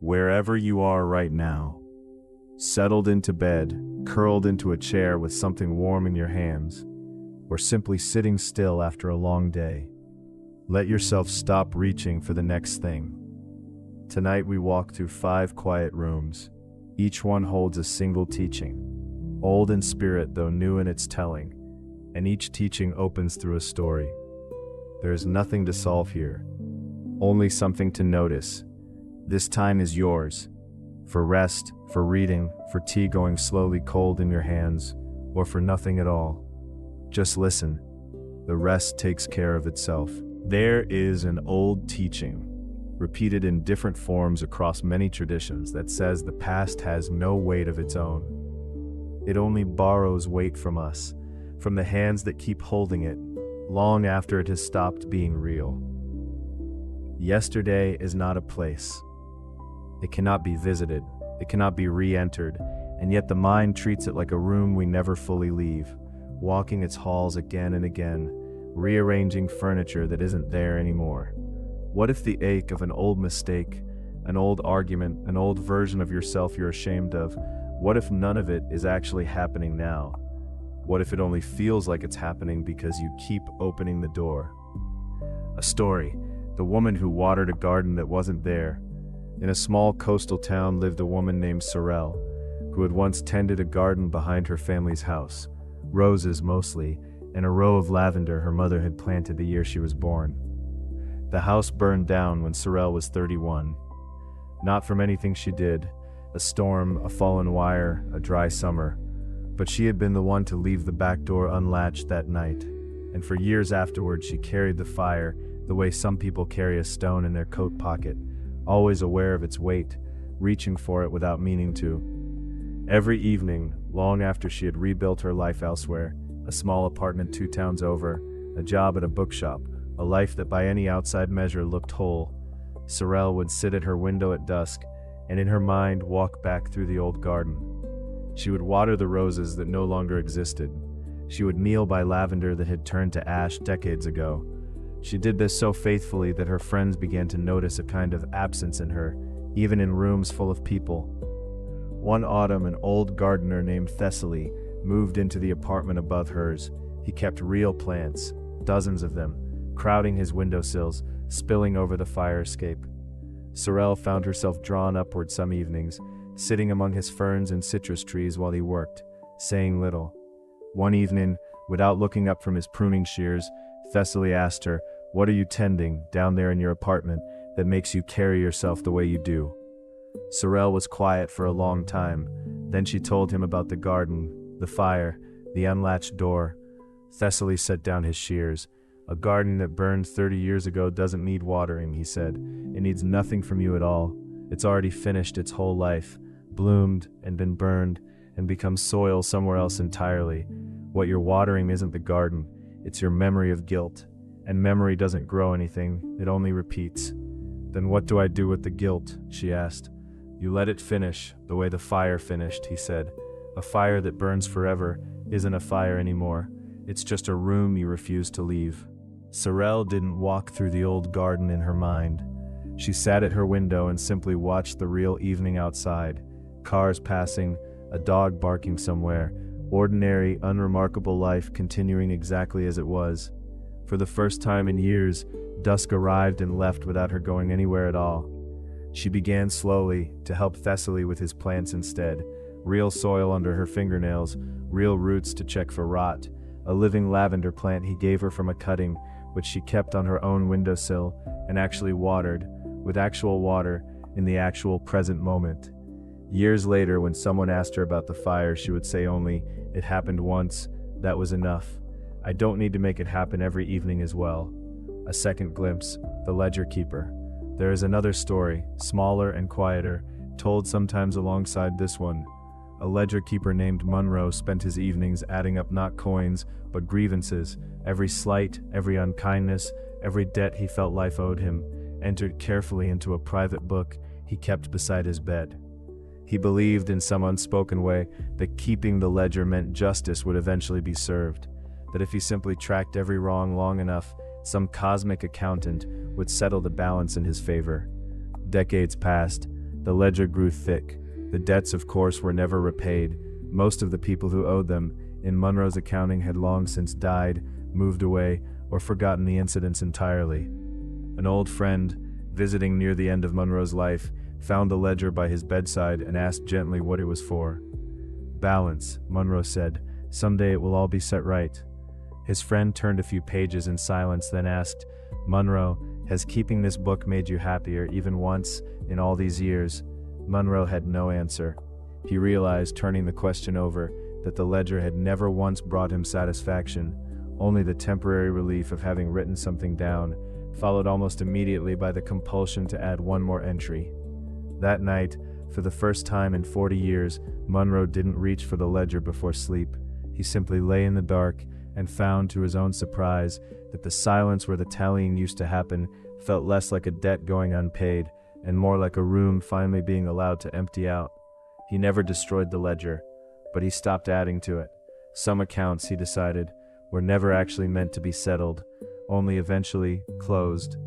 Wherever you are right now, settled into bed, curled into a chair with something warm in your hands, or simply sitting still after a long day, let yourself stop reaching for the next thing. Tonight we walk through 5 quiet rooms. Each one holds a single teaching, old in spirit though new in its telling, and each teaching opens through a story. There is nothing to solve here, only something to notice. This time is yours, for rest, for reading, for tea going slowly cold in your hands, or for nothing at all. Just listen. The rest takes care of itself. There is an old teaching, repeated in different forms across many traditions, that says the past has no weight of its own. It only borrows weight from us, from the hands that keep holding it, long after it has stopped being real. Yesterday is not a place. It cannot be visited, it cannot be re-entered, and yet the mind treats it like a room we never fully leave, walking its halls again and again, rearranging furniture that isn't there anymore. What if the ache of an old mistake, an old argument, an old version of yourself you're ashamed of, what if none of it is actually happening now? What if it only feels like it's happening because you keep opening the door? A story: the woman who watered a garden that wasn't there. In a small coastal town lived a woman named Sorel, who had once tended a garden behind her family's house, roses mostly, and a row of lavender her mother had planted the year she was born. The house burned down when Sorel was 31. Not from anything she did, a storm, a fallen wire, a dry summer, but she had been the one to leave the back door unlatched that night, and for years afterward she carried the fire the way some people carry a stone in their coat pocket, always aware of its weight, reaching for it without meaning to. Every evening, long after she had rebuilt her life elsewhere, a small apartment 2 towns over, a job at a bookshop, a life that by any outside measure looked whole, Sorel would sit at her window at dusk and in her mind walk back through the old garden. She would water the roses that no longer existed. She would kneel by lavender that had turned to ash decades ago. She did this so faithfully that her friends began to notice a kind of absence in her, even in rooms full of people. One autumn, an old gardener named Thessaly moved into the apartment above hers. He kept real plants, dozens of them, crowding his windowsills, spilling over the fire escape. Sorel found herself drawn upward some evenings, sitting among his ferns and citrus trees while he worked, saying little. One evening, without looking up from his pruning shears, Thessaly asked her, "What are you tending, down there in your apartment, that makes you carry yourself the way you do?" Sorel was quiet for a long time. Then she told him about the garden, the fire, the unlatched door. Thessaly set down his shears. "A garden that burned 30 years ago doesn't need watering," he said. "It needs nothing from you at all. It's already finished its whole life, bloomed and been burned, and become soil somewhere else entirely. What you're watering isn't the garden, it's your memory of guilt. And memory doesn't grow anything, it only repeats." "Then what do I do with the guilt?" she asked. "You let it finish, the way the fire finished," he said. "A fire that burns forever isn't a fire anymore. It's just a room you refuse to leave." Sorel didn't walk through the old garden in her mind. She sat at her window and simply watched the real evening outside. Cars passing, a dog barking somewhere, ordinary, unremarkable life continuing exactly as it was. For the first time in years, dusk arrived and left without her going anywhere at all. She began slowly to help Thessaly with his plants instead, real soil under her fingernails, real roots to check for rot, a living lavender plant he gave her from a cutting, which she kept on her own windowsill and actually watered, with actual water, in the actual present moment. Years later, when someone asked her about the fire, she would say only, "It happened once, that was enough. I don't need to make it happen every evening as well." A second glimpse, the ledger keeper. There is another story, smaller and quieter, told sometimes alongside this one. A ledger keeper named Munro spent his evenings adding up not coins, but grievances, every slight, every unkindness, every debt he felt life owed him, entered carefully into a private book he kept beside his bed. He believed in some unspoken way that keeping the ledger meant justice would eventually be served, that if he simply tracked every wrong long enough, some cosmic accountant would settle the balance in his favor. Decades passed, The ledger grew thick. The debts, of course, were never repaid. Most of the people who owed them, in Monroe's accounting, had long since died, moved away, or forgotten the incidents entirely. An old friend, visiting near the end of Monroe's life, found the ledger by his bedside and asked gently what it was for. "Balance," Monroe said. "Someday it will all be set right." His friend turned a few pages in silence, then asked, "Monroe, has keeping this book made you happier even once in all these years?" Monroe had no answer. He realized, turning the question over, that the ledger had never once brought him satisfaction, only the temporary relief of having written something down, followed almost immediately by the compulsion to add one more entry. That night, for the first time in 40 years, Monroe didn't reach for the ledger before sleep. He simply lay in the dark and found, to his own surprise, that the silence where the tallying used to happen felt less like a debt going unpaid and more like a room finally being allowed to empty out. He never destroyed the ledger, but he stopped adding to it. Some accounts, he decided, were never actually meant to be settled, only eventually closed.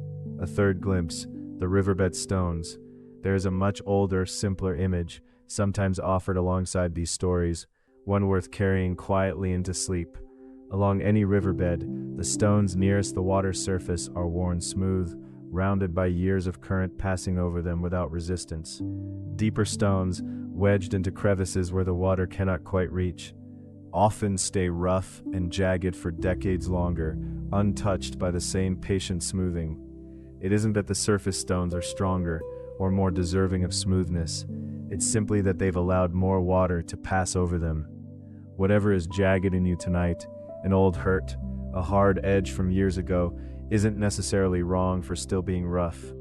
A third glimpse, the riverbed stones. There is a much older, simpler image, sometimes offered alongside these stories, one worth carrying quietly into sleep. Along any riverbed, the stones nearest the water's surface are worn smooth, rounded by years of current passing over them without resistance. Deeper stones, wedged into crevices where the water cannot quite reach, often stay rough and jagged for decades longer, untouched by the same patient smoothing. It isn't that the surface stones are stronger or more deserving of smoothness. It's simply that they've allowed more water to pass over them. Whatever is jagged in you tonight, an old hurt, a hard edge from years ago, isn't necessarily wrong for still being rough.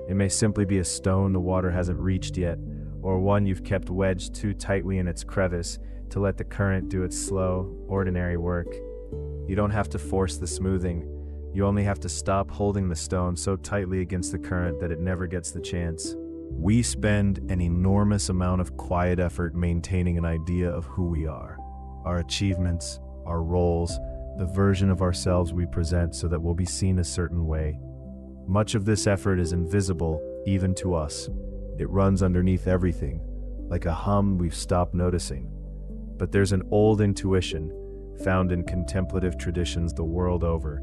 It may simply be a stone the water hasn't reached yet, or one you've kept wedged too tightly in its crevice to let the current do its slow, ordinary work. You don't have to force the smoothing. You only have to stop holding the stone so tightly against the current that it never gets the chance. We spend an enormous amount of quiet effort maintaining an idea of who we are, our achievements, our roles, the version of ourselves we present so that we'll be seen a certain way. Much of this effort is invisible, even to us. It runs underneath everything, like a hum we've stopped noticing. But there's an old intuition, found in contemplative traditions the world over,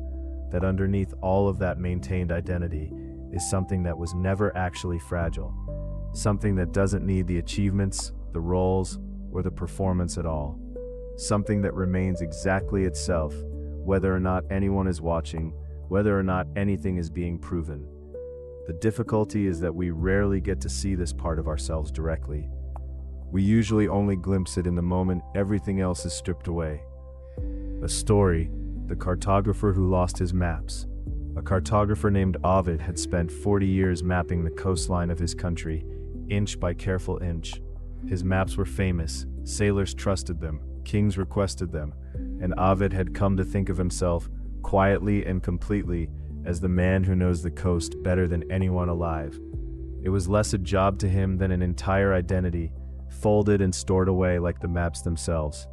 that underneath all of that maintained identity is something that was never actually fragile, something that doesn't need the achievements, the roles, or the performance at all. Something that remains exactly itself, whether or not anyone is watching, whether or not anything is being proven. The difficulty is that we rarely get to see this part of ourselves directly. We usually only glimpse it in the moment everything else is stripped away. A story, the cartographer who lost his maps. A cartographer named Ovid had spent 40 years mapping the coastline of his country, inch by careful inch. His maps were famous, sailors trusted them, kings requested them, and Ovid had come to think of himself, quietly and completely, as the man who knows the coast better than anyone alive. It was less a job to him than an entire identity, folded and stored away like the maps themselves.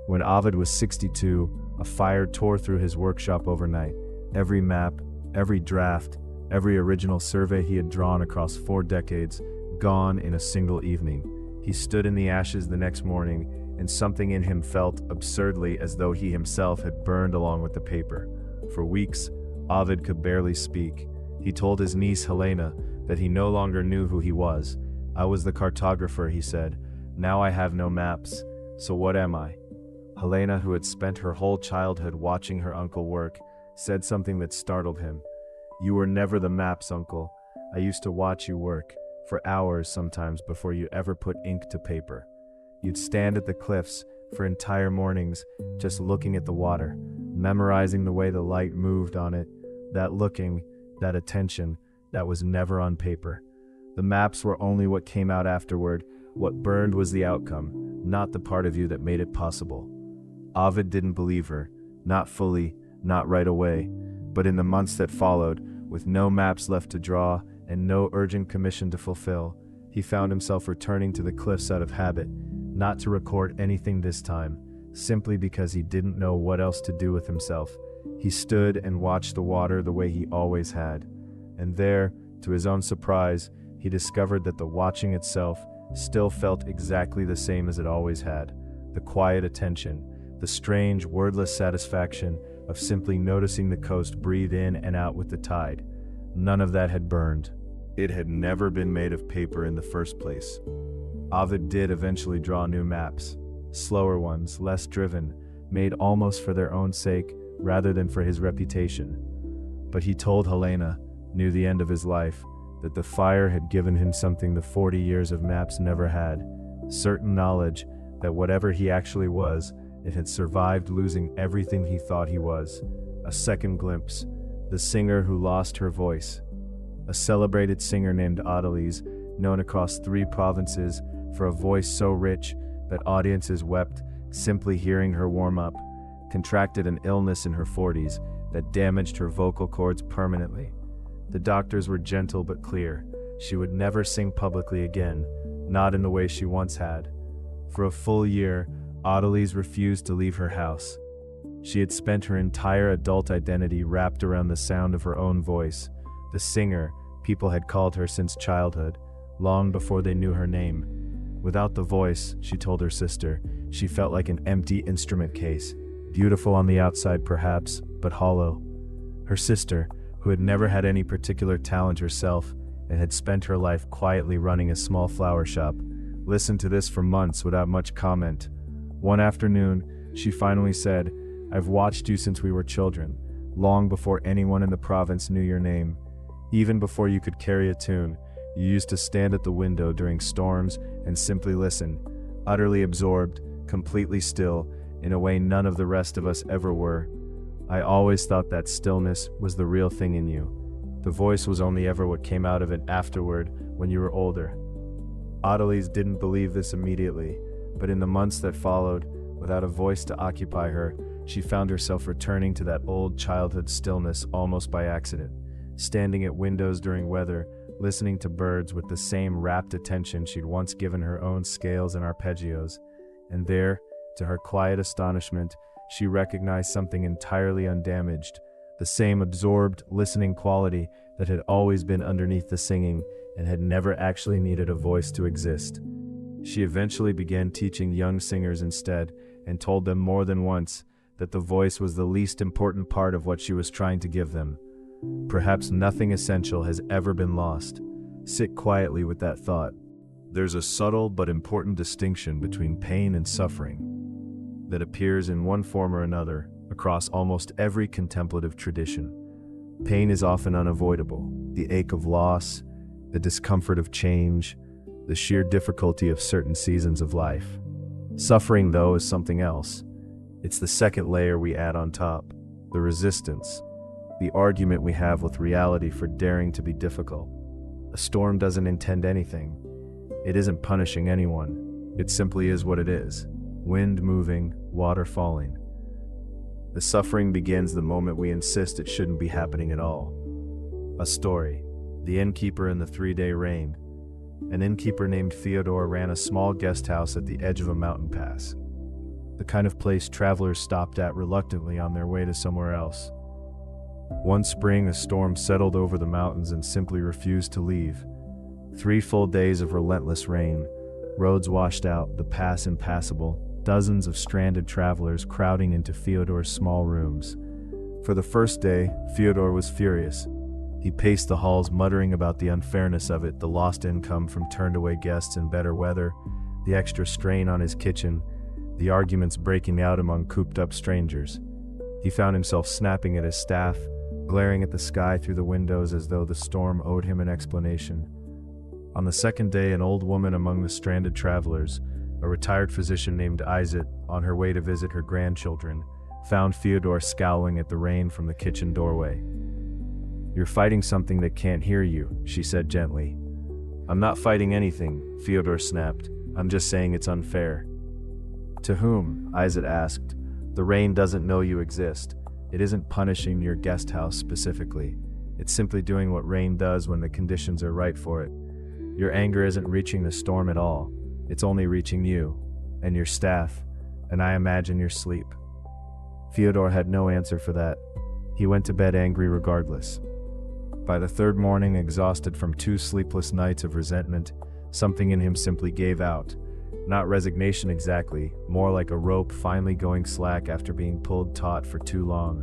When Ovid was 62, a fire tore through his workshop overnight. Every map, every draft, every original survey he had drawn across 4 decades, gone in a single evening. He stood in the ashes the next morning, and something in him felt absurdly as though he himself had burned along with the paper. For weeks, Ovid could barely speak. He told his niece Helena that he no longer knew who he was. "I was the cartographer," he said. "Now I have no maps. So what am I?" Helena, who had spent her whole childhood watching her uncle work, said something that startled him. "You were never the maps, uncle. I used to watch you work, for hours sometimes before you ever put ink to paper. You'd stand at the cliffs for entire mornings, just looking at the water, memorizing the way the light moved on it, that looking, that attention, that was never on paper. The maps were only what came out afterward. What burned was the outcome, not the part of you that made it possible." Ovid didn't believe her, not fully, not right away, but in the months that followed, with no maps left to draw and no urgent commission to fulfill, he found himself returning to the cliffs out of habit, not to record anything this time, simply because he didn't know what else to do with himself. He stood and watched the water the way he always had, and there, to his own surprise, he discovered that the watching itself still felt exactly the same as it always had. The quiet attention, the strange, wordless satisfaction of simply noticing the coast breathe in and out with the tide. None of that had burned. It had never been made of paper in the first place. Ovid did eventually draw new maps, slower ones, less driven, made almost for their own sake rather than for his reputation. But he told Helena, near the end of his life, that the fire had given him something the 40 years of maps never had, certain knowledge that whatever he actually was, it had survived losing everything he thought he was. A second glimpse, the singer who lost her voice. A celebrated singer named Adelise, known across 3 provinces for a voice so rich that audiences wept simply hearing her warm up, contracted an illness in her 40s that damaged her vocal cords permanently. The doctors were gentle but clear. She would never sing publicly again, not in the way she once had. For a full year, Adelise refused to leave her house. She had spent her entire adult identity wrapped around the sound of her own voice, the singer people had called her since childhood, long before they knew her name. Without the voice, she told her sister, she felt like an empty instrument case, beautiful on the outside perhaps, but hollow. Her sister, who had never had any particular talent herself and had spent her life quietly running a small flower shop, listened to this for months without much comment. One afternoon, she finally said, "I've watched you since we were children, long before anyone in the province knew your name. Even before you could carry a tune, you used to stand at the window during storms and simply listen, utterly absorbed, completely still, in a way none of the rest of us ever were. I always thought that stillness was the real thing in you. The voice was only ever what came out of it afterward, when you were older." Adelise didn't believe this immediately, but in the months that followed, without a voice to occupy her, she found herself returning to that old childhood stillness almost by accident, standing at windows during weather, listening to birds with the same rapt attention she'd once given her own scales and arpeggios. And there, to her quiet astonishment, she recognized something entirely undamaged, the same absorbed, listening quality that had always been underneath the singing and had never actually needed a voice to exist. She eventually began teaching young singers instead, and told them more than once that the voice was the least important part of what she was trying to give them. Perhaps nothing essential has ever been lost. Sit quietly with that thought. There's a subtle but important distinction between pain and suffering that appears in one form or another across almost every contemplative tradition. Pain is often unavoidable, the ache of loss, the discomfort of change, the sheer difficulty of certain seasons of life. Suffering, though, is something else. It's the second layer we add on top, the resistance, the argument we have with reality for daring to be difficult. A storm doesn't intend anything. It isn't punishing anyone. It simply is what it is. Wind moving, water falling. The suffering begins the moment we insist it shouldn't be happening at all. A story. The innkeeper in the 3-day rain. An innkeeper named Fyodor ran a small guest house at the edge of a mountain pass, the kind of place travelers stopped at reluctantly on their way to somewhere else. One spring, a storm settled over the mountains and simply refused to leave. 3 full days of relentless rain, roads washed out, the pass impassable, dozens of stranded travelers crowding into Fyodor's small rooms. For the first day, Fyodor was furious. He paced the halls muttering about the unfairness of it, the lost income from turned-away guests in better weather, the extra strain on his kitchen, the arguments breaking out among cooped-up strangers. He found himself snapping at his staff, glaring at the sky through the windows as though the storm owed him an explanation. On the second day, an old woman among the stranded travelers, a retired physician named Isaac, on her way to visit her grandchildren, found Fyodor scowling at the rain from the kitchen doorway. "You're fighting something that can't hear you," she said gently. "I'm not fighting anything," Fyodor snapped. "I'm just saying it's unfair." "To whom?" Isaac asked. "The rain doesn't know you exist. It isn't punishing your guest house specifically. It's simply doing what rain does when the conditions are right for it. Your anger isn't reaching the storm at all. It's only reaching you, and your staff, and I imagine your sleep." Fyodor had no answer for that. He went to bed angry regardless. By the third morning, exhausted from 2 sleepless nights of resentment, something in him simply gave out. Not resignation exactly, more like a rope finally going slack after being pulled taut for too long.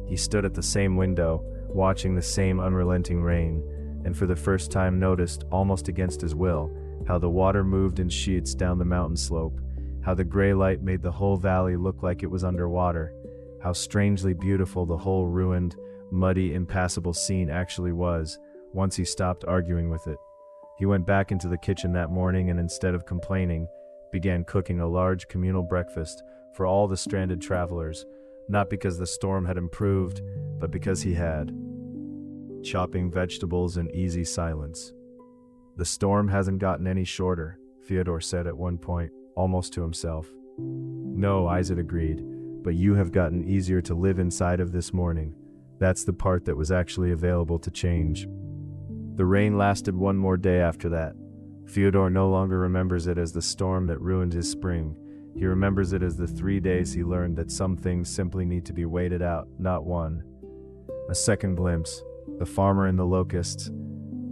He stood at the same window, watching the same unrelenting rain, and for the first time noticed, almost against his will, how the water moved in sheets down the mountain slope, how the gray light made the whole valley look like it was underwater, how strangely beautiful the whole ruined, muddy, impassable scene actually was, once he stopped arguing with it. He went back into the kitchen that morning and instead of complaining, began cooking a large communal breakfast for all the stranded travelers, not because the storm had improved, but because he had. Chopping vegetables in easy silence. "The storm hasn't gotten any shorter," Fyodor said at one point, almost to himself. "No," Isaac agreed, "but you have gotten easier to live inside of this morning. That's the part that was actually available to change." The rain lasted one more day after that. Fyodor no longer remembers it as the storm that ruined his spring. He remembers it as the 3 days he learned that some things simply need to be waited out, not one. A second glimpse. The farmer in the locusts.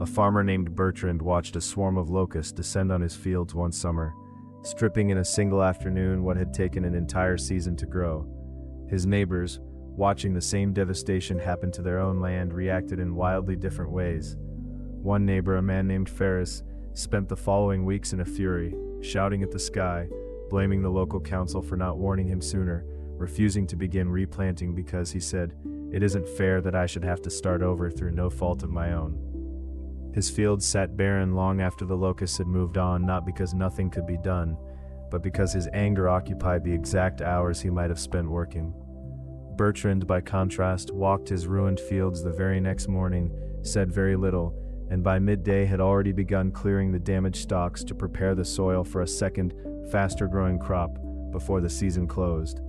A farmer named Bertrand watched a swarm of locusts descend on his fields one summer, stripping in a single afternoon what had taken an entire season to grow. His neighbors, watching the same devastation happen to their own land, reacted in wildly different ways. One neighbor, a man named Ferris, spent the following weeks in a fury, shouting at the sky, blaming the local council for not warning him sooner, refusing to begin replanting because, he said, "It isn't fair that I should have to start over through no fault of my own." His fields sat barren long after the locusts had moved on, not because nothing could be done, but because his anger occupied the exact hours he might have spent working. Bertrand, by contrast, walked his ruined fields the very next morning, said very little, and by midday had already begun clearing the damaged stalks to prepare the soil for a second, faster-growing crop before the season closed.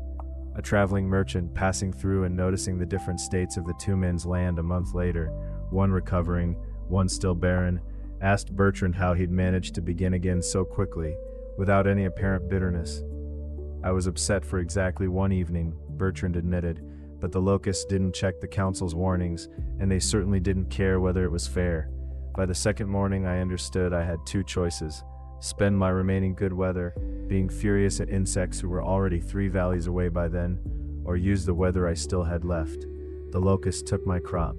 A traveling merchant passing through and noticing the different states of the two men's land a month later, one recovering, one still barren, asked Bertrand how he'd managed to begin again so quickly, without any apparent bitterness. "I was upset for exactly one evening," Bertrand admitted, "but the locusts didn't check the council's warnings, and they certainly didn't care whether it was fair. By the second morning I understood I had 2 choices: spend my remaining good weather, being furious at insects who were already 3 valleys away by then, or use the weather I still had left. The locusts took my crop.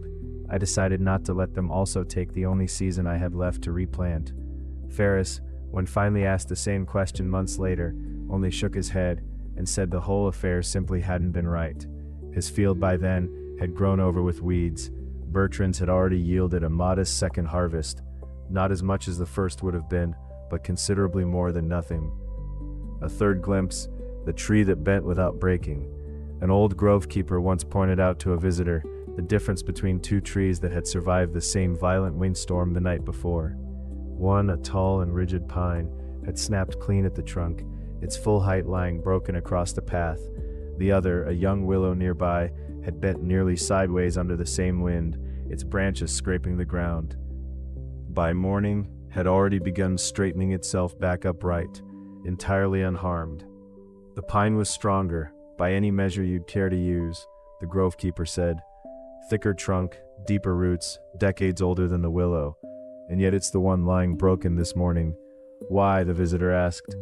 I decided not to let them also take the only season I had left to replant." Ferris, when finally asked the same question months later, only shook his head and said the whole affair simply hadn't been right. His field by then had grown over with weeds. Bertrand's had already yielded a modest second harvest, not as much as the first would have been, but considerably more than nothing. A third glimpse, the tree that bent without breaking. An old grove keeper once pointed out to a visitor the difference between 2 trees that had survived the same violent windstorm the night before. One, a tall and rigid pine, had snapped clean at the trunk, its full height lying broken across the path. The other, a young willow nearby, had bent nearly sideways under the same wind, its branches scraping the ground. By morning, had already begun straightening itself back upright, entirely unharmed. The pine was stronger, by any measure you'd care to use, the grove keeper said. Thicker trunk, deeper roots, decades older than the willow, and yet it's the one lying broken this morning. Why, the visitor asked.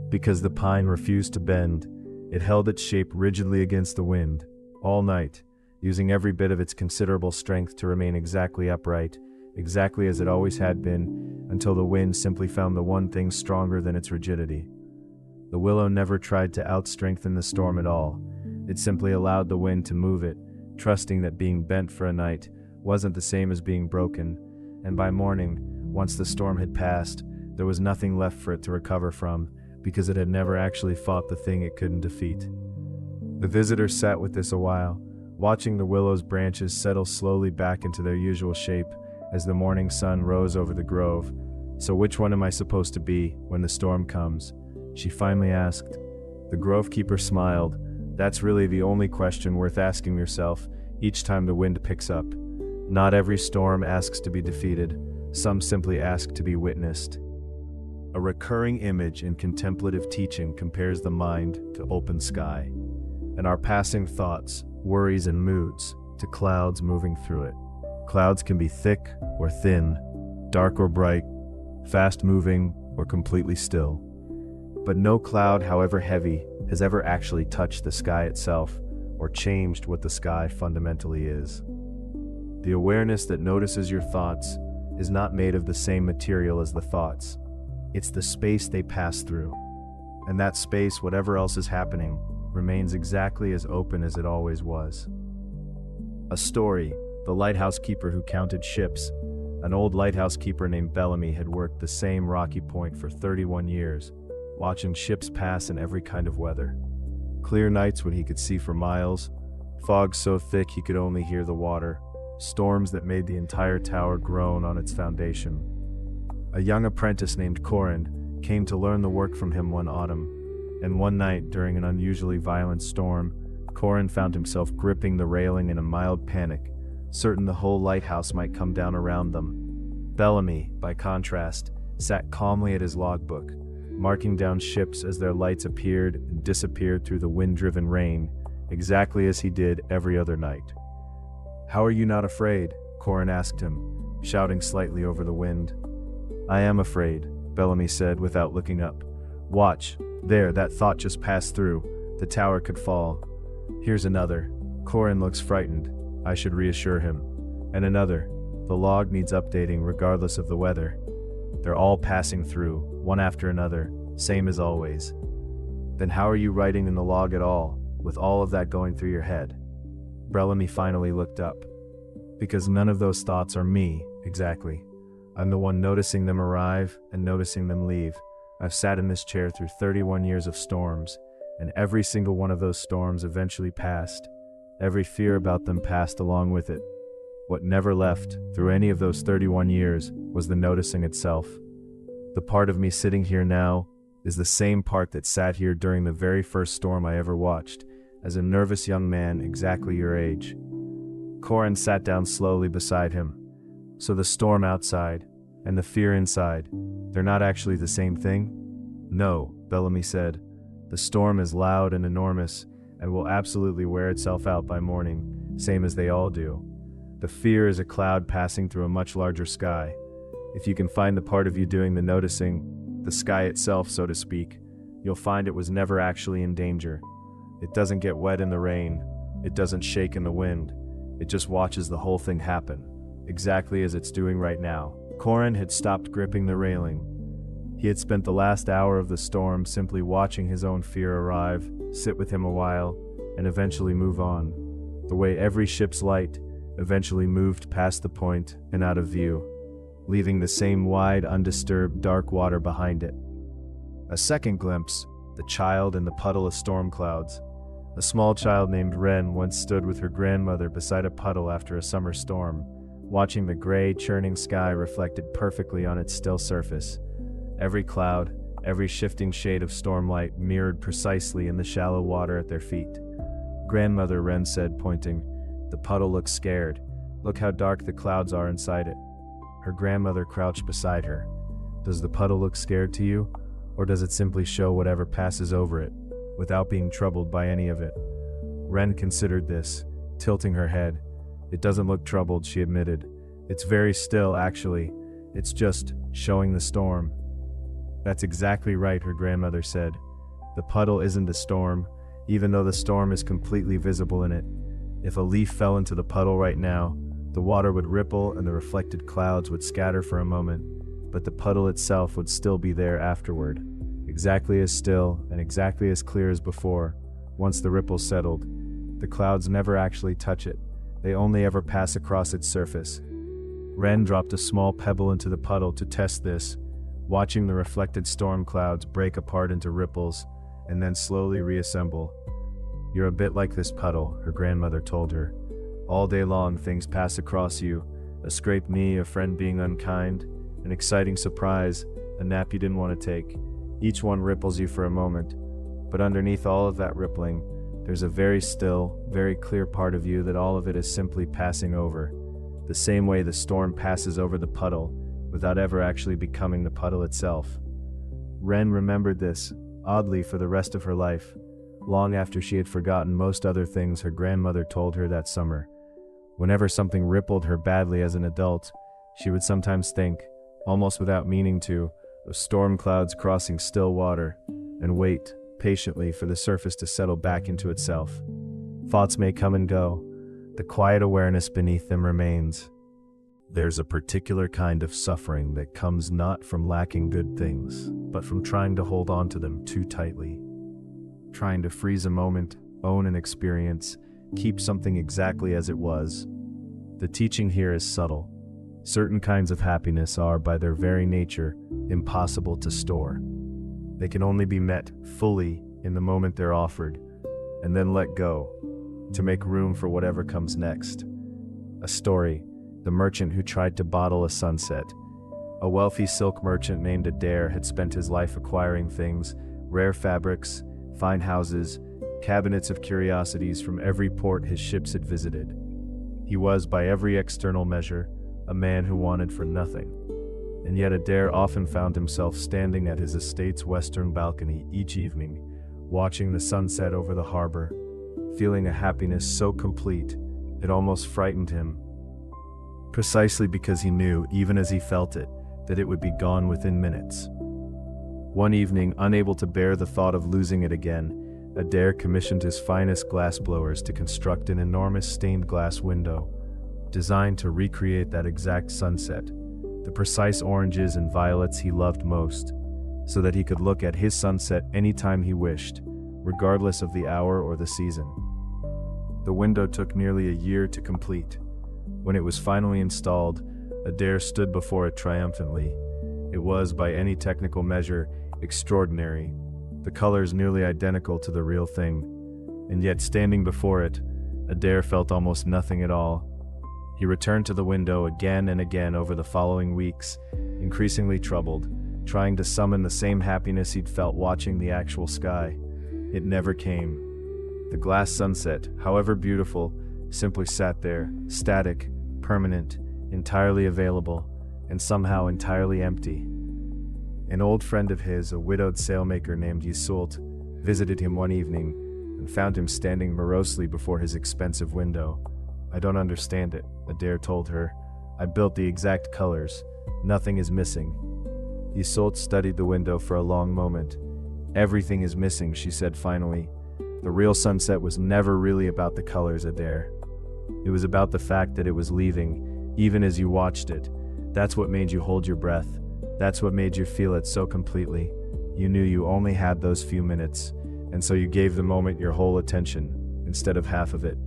Because the pine refused to bend. It held its shape rigidly against the wind, all night, using every bit of its considerable strength to remain exactly upright, exactly as it always had been, until the wind simply found the one thing stronger than its rigidity. The willow never tried to outstrengthen the storm at all. It simply allowed the wind to move it, trusting that being bent for a night wasn't the same as being broken, and by morning, once the storm had passed, there was nothing left for it to recover from, because it had never actually fought the thing it couldn't defeat. The visitor sat with this a while, watching the willow's branches settle slowly back into their usual shape as the morning sun rose over the grove. So which one am I supposed to be when the storm comes? She finally asked. The grove keeper smiled. That's really the only question worth asking yourself each time the wind picks up. Not every storm asks to be defeated. Some simply ask to be witnessed. A recurring image in contemplative teaching compares the mind to open sky, and our passing thoughts, worries, and moods to clouds moving through it. Clouds can be thick or thin, dark or bright, fast-moving or completely still. But no cloud, however heavy, has ever actually touched the sky itself or changed what the sky fundamentally is. The awareness that notices your thoughts is not made of the same material as the thoughts. It's the space they pass through. And that space, whatever else is happening, remains exactly as open as it always was. A story: the lighthouse keeper who counted ships. An old lighthouse keeper named Bellamy had worked the same rocky point for 31 years, watching ships pass in every kind of weather. Clear nights when he could see for miles, fog so thick he could only hear the water, storms that made the entire tower groan on its foundation. A young apprentice named Corin came to learn the work from him one autumn, and one night, during an unusually violent storm, Corin found himself gripping the railing in a mild panic, certain the whole lighthouse might come down around them. Bellamy, by contrast, sat calmly at his logbook, marking down ships as their lights appeared and disappeared through the wind-driven rain, exactly as he did every other night. "How are you not afraid?" Corin asked him, shouting slightly over the wind. "I am afraid," Bellamy said without looking up. "Watch, there, that thought just passed through. The tower could fall. Here's another. Corin looks frightened. I should reassure him. And another. The log needs updating regardless of the weather. They're all passing through, one after another, same as always." "Then how are you writing in the log at all, with all of that going through your head?" Bellamy finally looked up. "Because none of those thoughts are me, exactly. I'm the one noticing them arrive and noticing them leave. I've sat in this chair through 31 years of storms, and every single one of those storms eventually passed. Every fear about them passed along with it. What never left, through any of those 31 years, was the noticing itself. The part of me sitting here now is the same part that sat here during the very first storm I ever watched, as a nervous young man exactly your age." Corin sat down slowly beside him. "So the storm outside, and the fear inside, they're not actually the same thing?" "No," Bellamy said. "The storm is loud and enormous, and will absolutely wear itself out by morning, same as they all do. The fear is a cloud passing through a much larger sky. If you can find the part of you doing the noticing, the sky itself, so to speak, you'll find it was never actually in danger. It doesn't get wet in the rain, it doesn't shake in the wind, it just watches the whole thing happen, exactly as it's doing right now." Corin had stopped gripping the railing. He had spent the last hour of the storm simply watching his own fear arrive, sit with him a while, and eventually move on, the way every ship's light eventually moved past the point and out of view, leaving the same wide, undisturbed, dark water behind it. A second glimpse, the child in the puddle of storm clouds. A small child named Wren once stood with her grandmother beside a puddle after a summer storm, watching the gray, churning sky reflected perfectly on its still surface. Every cloud, every shifting shade of storm light mirrored precisely in the shallow water at their feet. "Grandmother," Wren said, pointing, "the puddle looks scared. Look how dark the clouds are inside it." Her grandmother crouched beside her. "Does the puddle look scared to you, or does it simply show whatever passes over it, without being troubled by any of it?" Wren considered this, tilting her head. "It doesn't look troubled," she admitted. "It's very still, actually. It's just showing the storm." "That's exactly right," her grandmother said. "The puddle isn't the storm, even though the storm is completely visible in it. If a leaf fell into the puddle right now, the water would ripple and the reflected clouds would scatter for a moment, but the puddle itself would still be there afterward, exactly as still and exactly as clear as before. Once the ripples settled, the clouds never actually touch it. They only ever pass across its surface." Wren dropped a small pebble into the puddle to test this, watching the reflected storm clouds break apart into ripples and then slowly reassemble. "You're a bit like this puddle," her grandmother told her. "All day long things pass across you, a scraped knee, a friend being unkind, an exciting surprise, a nap you didn't want to take. Each one ripples you for a moment, but underneath all of that rippling, there's a very still, very clear part of you that all of it is simply passing over, the same way the storm passes over the puddle, without ever actually becoming the puddle itself." Wren remembered this, oddly, for the rest of her life, long after she had forgotten most other things her grandmother told her that summer. Whenever something rippled her badly as an adult, she would sometimes think, almost without meaning to, of storm clouds crossing still water, and wait patiently for the surface to settle back into itself. Thoughts may come and go. The quiet awareness beneath them remains. There's a particular kind of suffering that comes not from lacking good things, but from trying to hold on to them too tightly. Trying to freeze a moment, own an experience, keep something exactly as it was. The teaching here is subtle. Certain kinds of happiness are, by their very nature, impossible to store. They can only be met fully in the moment they're offered, and then let go, to make room for whatever comes next. A story: the merchant who tried to bottle a sunset. A wealthy silk merchant named Adair had spent his life acquiring things, rare fabrics, fine houses, cabinets of curiosities from every port his ships had visited. He was, by every external measure, a man who wanted for nothing. And yet Adair often found himself standing at his estate's western balcony each evening, watching the sunset over the harbor, feeling a happiness so complete it almost frightened him. Precisely because he knew, even as he felt it, that it would be gone within minutes. One evening, unable to bear the thought of losing it again, Adair commissioned his finest glassblowers to construct an enormous stained glass window, designed to recreate that exact sunset, the precise oranges and violets he loved most, so that he could look at his sunset anytime he wished, regardless of the hour or the season. The window took nearly a year to complete. When it was finally installed, Adair stood before it triumphantly. It was, by any technical measure, extraordinary, the colors nearly identical to the real thing, and yet standing before it, Adair felt almost nothing at all. He returned to the window again and again over the following weeks, increasingly troubled, trying to summon the same happiness he'd felt watching the actual sky. It never came. The glass sunset, however beautiful, simply sat there, static, permanent, entirely available, and somehow entirely empty. An old friend of his, a widowed sailmaker named Iseult, visited him one evening and found him standing morosely before his expensive window. "I don't understand it," Adair told her. "I built the exact colors. Nothing is missing." Iseult studied the window for a long moment. "Everything is missing," she said finally. "The real sunset was never really about the colors, Adair. It was about the fact that it was leaving, even as you watched it. That's what made you hold your breath. That's what made you feel it so completely. You knew you only had those few minutes, and so you gave the moment your whole attention, instead of half of it.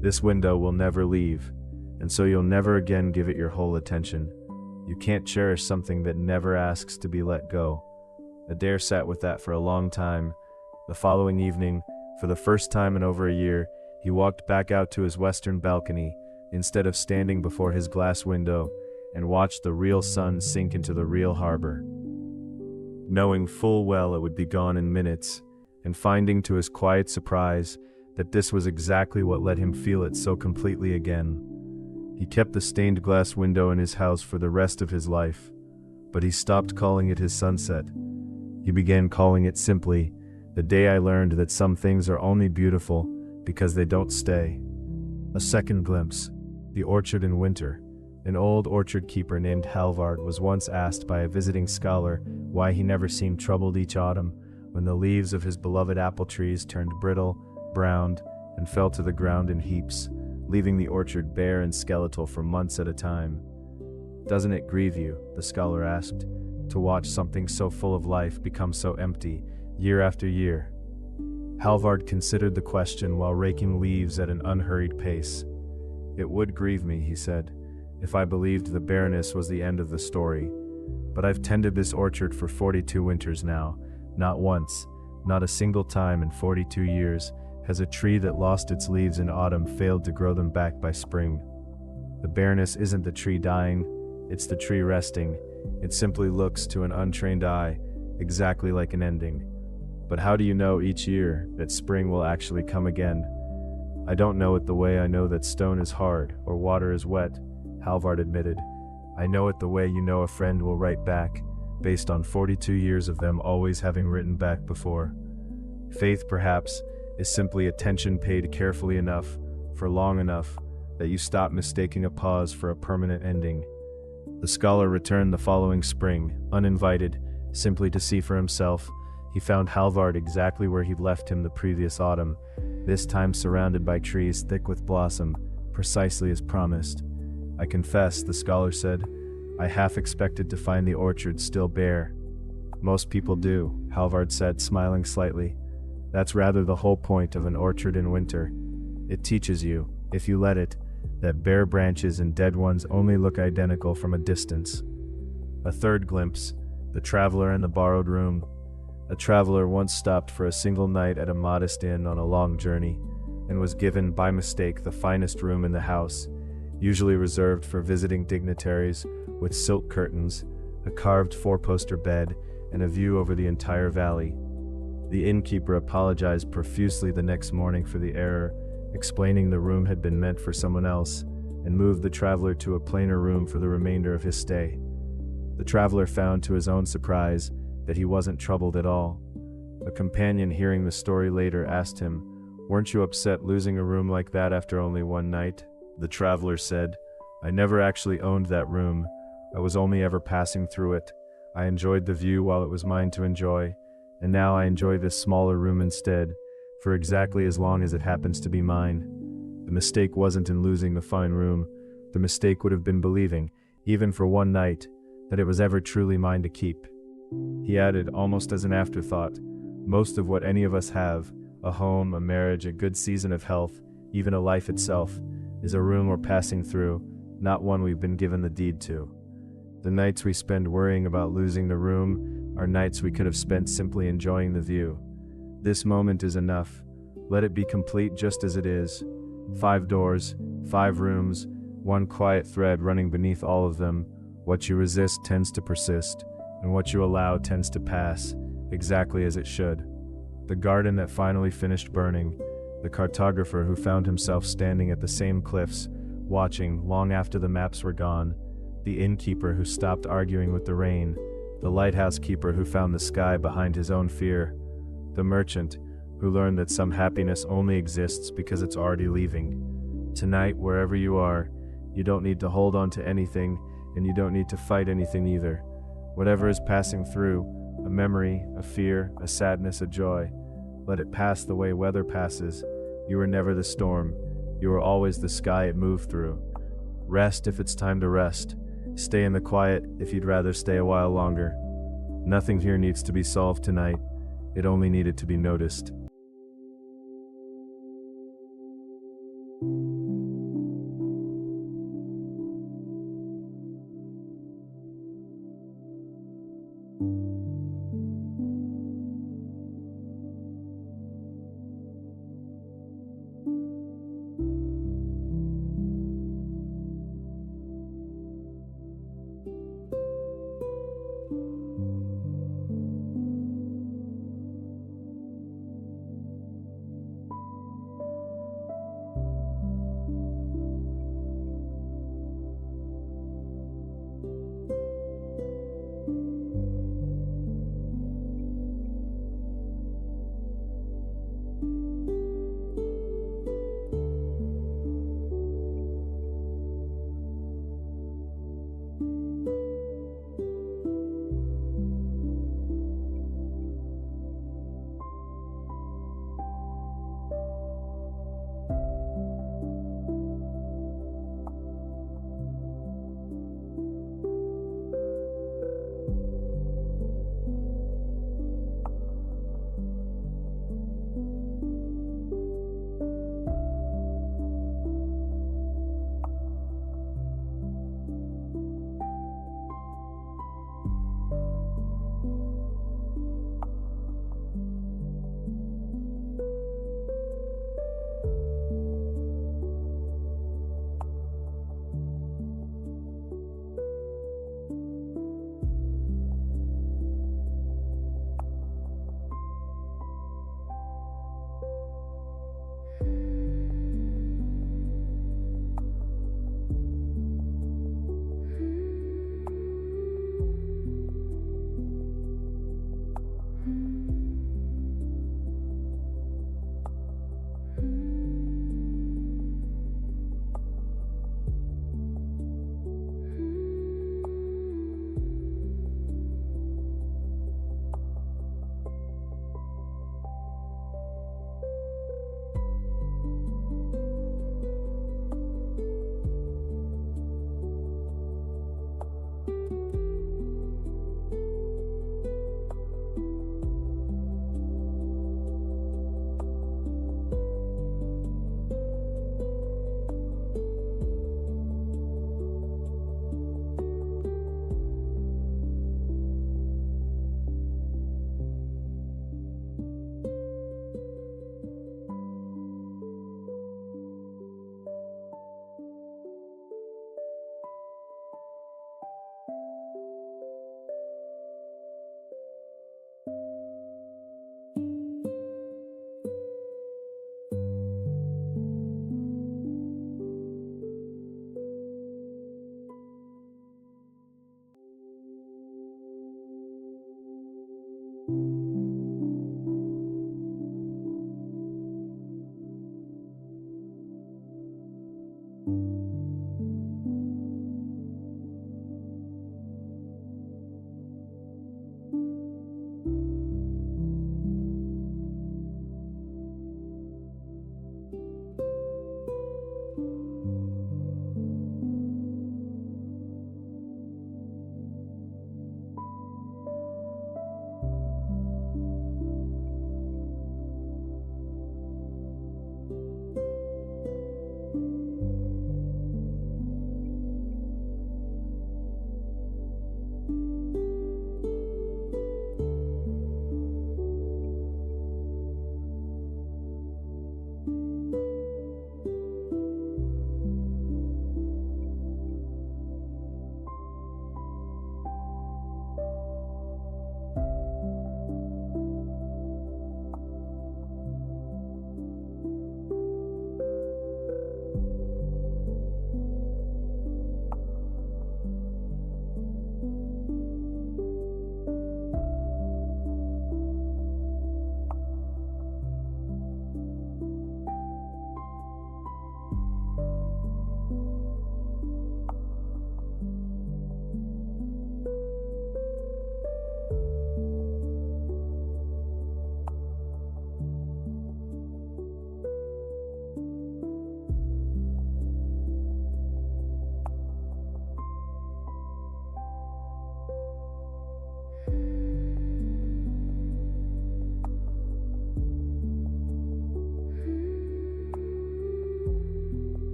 This window will never leave, and so you'll never again give it your whole attention. You can't cherish something that never asks to be let go." Adair sat with that for a long time. The following evening, for the first time in over a year, he walked back out to his western balcony, instead of standing before his glass window, and watched the real sun sink into the real harbor. Knowing full well it would be gone in minutes, and finding to his quiet surprise that this was exactly what let him feel it so completely again. He kept the stained glass window in his house for the rest of his life, but he stopped calling it his sunset. He began calling it simply, "The day I learned that some things are only beautiful because they don't stay." A second glimpse: the orchard in winter. An old orchard keeper named Halvard was once asked by a visiting scholar why he never seemed troubled each autumn when the leaves of his beloved apple trees turned brittle, browned, and fell to the ground in heaps, leaving the orchard bare and skeletal for months at a time. "Doesn't it grieve you," the scholar asked, "to watch something so full of life become so empty, year after year?" Halvard considered the question while raking leaves at an unhurried pace. "It would grieve me," he said, "if I believed the bareness was the end of the story. But I've tended this orchard for 42 winters now. Not once, not a single time in 42 years, has a tree that lost its leaves in autumn failed to grow them back by spring. The bareness isn't the tree dying, it's the tree resting. It simply looks to an untrained eye exactly like an ending. But how do you know each year that spring will actually come again?" "I don't know it the way I know that stone is hard or water is wet," Halvard admitted. "I know it the way you know a friend will write back, based on 42 years of them always having written back before. Faith, perhaps, is simply attention paid carefully enough, for long enough, that you stop mistaking a pause for a permanent ending. The scholar returned the following spring, uninvited, simply to see for himself. He found Halvard exactly where he'd left him the previous autumn, this time surrounded by trees thick with blossom, precisely as promised. I confess, the scholar said, I half expected to find the orchard still bare. Most people do, Halvard said, smiling slightly. That's rather the whole point of an orchard in winter. It teaches you, if you let it, that bare branches and dead ones only look identical from a distance. A third glimpse, the traveler in the borrowed room. A traveler once stopped for a single night at a modest inn on a long journey, and was given, by mistake, the finest room in the house, usually reserved for visiting dignitaries, with silk curtains, a carved four-poster bed, and a view over the entire valley. The innkeeper apologized profusely the next morning for the error, explaining the room had been meant for someone else, and moved the traveler to a plainer room for the remainder of his stay. The traveler found to his own surprise that he wasn't troubled at all. A companion hearing the story later asked him, "Weren't you upset losing a room like that after only one night?" The traveler said, "I never actually owned that room. I was only ever passing through it. I enjoyed the view while it was mine to enjoy, and now I enjoy this smaller room instead, for exactly as long as it happens to be mine. The mistake wasn't in losing the fine room. The mistake would have been believing, even for one night, that it was ever truly mine to keep." He added, almost as an afterthought, "Most of what any of us have, a home, a marriage, a good season of health, even a life itself, is a room we're passing through, not one we've been given the deed to. The nights we spend worrying about losing the room are nights we could have spent simply enjoying the view. This moment is enough. Let it be complete just as it is. 5 doors, 5 rooms, one quiet thread running beneath all of them. What you resist tends to persist, and what you allow tends to pass, exactly as it should. The garden that finally finished burning, the cartographer who found himself standing at the same cliffs, watching long after the maps were gone, the innkeeper who stopped arguing with the rain, the lighthouse keeper who found the sky behind his own fear, the merchant who learned that some happiness only exists because it's already leaving. Tonight, wherever you are, you don't need to hold on to anything, and you don't need to fight anything either. Whatever is passing through, a memory, a fear, a sadness, a joy, let it pass the way weather passes. You are never the storm. You are always the sky it moved through. Rest if it's time to rest. Stay in the quiet if you'd rather stay a while longer. Nothing here needs to be solved tonight. It only needed to be noticed."